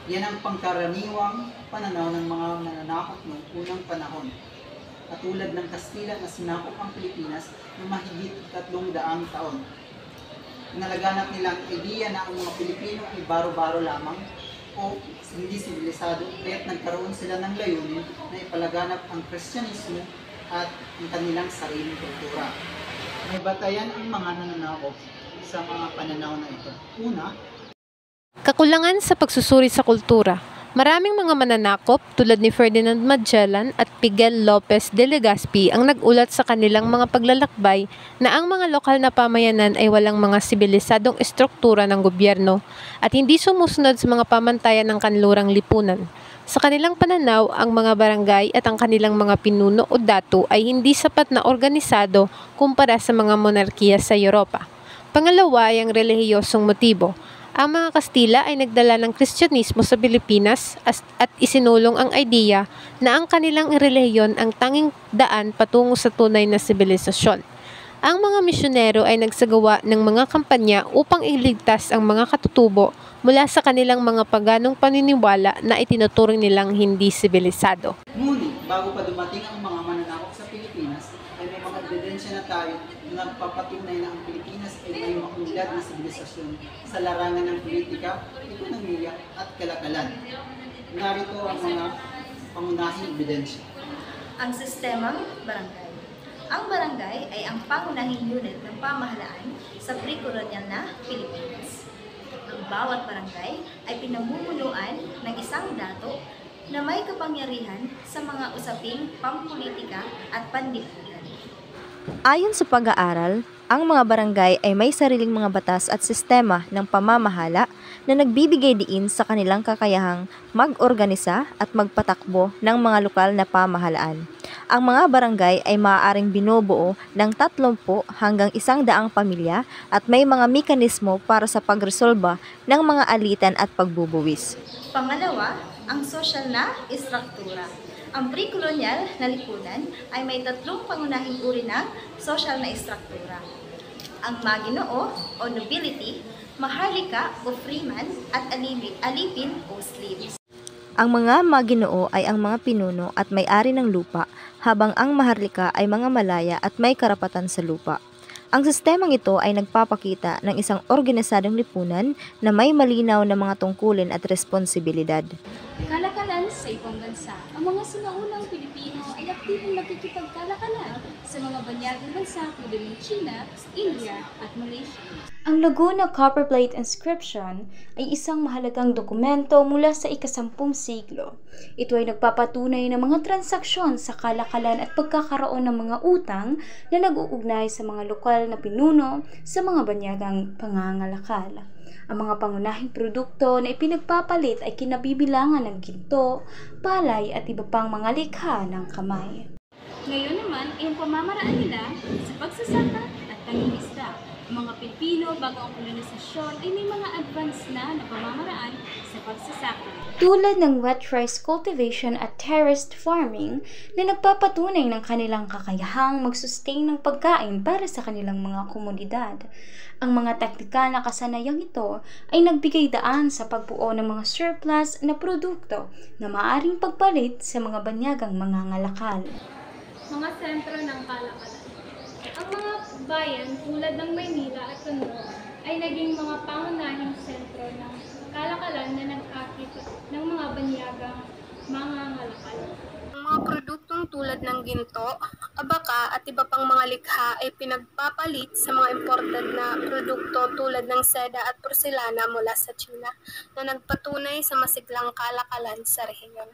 Yan ang pangkaraniwang pananaw ng mga mananakop noong unang panahon. Katulad ng Kastila na sinakop ang Pilipinas ng mahigit 300 taon. Nalaganap nilang ideya na ang mga Pilipino ay baro-baro lamang o hindi sibilisado, kaya't nagkaroon sila ng layunin na ipalaganap ang Kristyanismo at ang kanilang sariling kultura. May batayan ang mga nananakop sa mga pananaw na ito. Una, kakulangan sa pagsusuri sa kultura. Maraming mga mananakop tulad ni Ferdinand Magellan at Miguel Lopez de Legazpi ang nagulat sa kanilang mga paglalakbay na ang mga lokal na pamayanan ay walang mga sibilisadong estruktura ng gobyerno at hindi sumusunod sa mga pamantayan ng kanlurang lipunan. Sa kanilang pananaw, ang mga barangay at ang kanilang mga pinuno o dato ay hindi sapat na organisado kumpara sa mga monarkiya sa Europa. Pangalawa ay ang relihiyosong motibo. Ang mga Kastila ay nagdala ng Kristyanismo sa Pilipinas at isinulong ang ideya na ang kanilang relihiyon ang tanging daan patungo sa tunay na sibilisasyon. Ang mga misyonero ay nagsagawa ng mga kampanya upang iligtas ang mga katutubo mula sa kanilang mga paganong paniniwala na itinuturing nilang hindi sibilisado. ngunit bago pa dumating ang mga mananakop sa Pilipinas, ay may mga ebidensya na tayo na nagpapatunay na ang Pilipinas ay may maunlad na sibilisasyon sa larangan ng politika, ekonomiya at kalakalan. Narito ang mga pangunahing ebidensya. Ang sistemang barangay. Ang barangay ay ang pangunahing unit ng pamahalaan sa pre-kolonyal na Pilipinas. Ang bawat barangay ay pinamumunuan ng isang dato na may kapangyarihan sa mga usaping pampolitika at panlipunan. Ayon sa pag-aaral, ang mga barangay ay may sariling mga batas at sistema ng pamamahala na nagbibigay diin sa kanilang kakayahang mag-organisa at magpatakbo ng mga lokal na pamahalaan. Ang mga barangay ay maaaring binubuo ng 30 hanggang 100 pamilya at may mga mekanismo para sa pagresolba ng mga alitan at pagbubuwis. Pangalawa, ang sosyal na istruktura. Ang pre-kolonyal na lipunan ay may 3 pangunahing uri ng sosyal na istruktura. Ang maginoo o nobility, maharlika o freeman at alipin o slaves. Ang mga maginoo ay ang mga pinuno at may-ari ng lupa, habang ang maharlika ay mga malaya at may karapatan sa lupa. Ang sistemang ito ay nagpapakita ng isang organisadong lipunan na may malinaw na mga tungkulin at responsibilidad. Kalakalan sa ibang bansa. Ang mga sinaunang Pilipino ay aktibong nakikipagkalakalan sa mga banyagang bansa tulad ng China, India at Malaysia. Ang Laguna Copperplate Inscription ay isang mahalagang dokumento mula sa ika-10 siglo. Ito ay nagpapatunay ng mga transaksyon sa kalakalan at pagkakaroon ng mga utang na nag-uugnay sa mga lokal na pinuno sa mga banyagang pangangalakal. Ang mga pangunahing produkto na ipinagpapalit ay kinabibilangan ng ginto, palay at iba pang mga likha ng kamay. Ngayon naman ay ang pamamaraan nila sa pagsasaka at pangingisda. Ang mga Pilipino bago ang kolonisasyon ay may mga advanced na pamamaraan sa pagsasaka. Tulad ng wet rice cultivation at terraced farming na nagpapatunay ng kanilang kakayahang mag-sustain ng pagkain para sa kanilang mga komunidad. Ang mga taktikal na kasanayang ito ay nagbigay daan sa pagbuo ng mga surplus na produkto na maaaring pagpalit sa mga banyagang mangangalakal. Mga sentro ng kalakalan. Ang mga bayan tulad ng Maynila at Tondo ay naging mga pangunahing sentro ng kalakalan na nag-akit ng mga banyagang mangangalakal. Ang mga produktong tulad ng ginto, abaka at iba pang mga likha ay pinagpapalit sa mga imported na produkto tulad ng seda at porselana mula sa China na nagpatunay sa masiglang kalakalan sa rehiyon.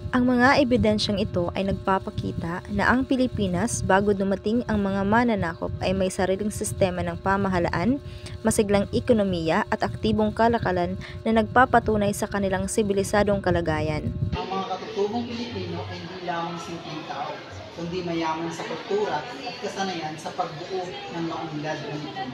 Ang mga ebidensyang ito ay nagpapakita na ang Pilipinas bago dumating ang mga mananakop ay may sariling sistema ng pamahalaan, masiglang ekonomiya at aktibong kalakalan na nagpapatunay sa kanilang sibilisadong kalagayan. Ang mga katutubong Pilipino ay hindi lamang simpleng tao, kundi mayaman sa kultura at kasanayan sa pagbuo ng maunlad na lipunan.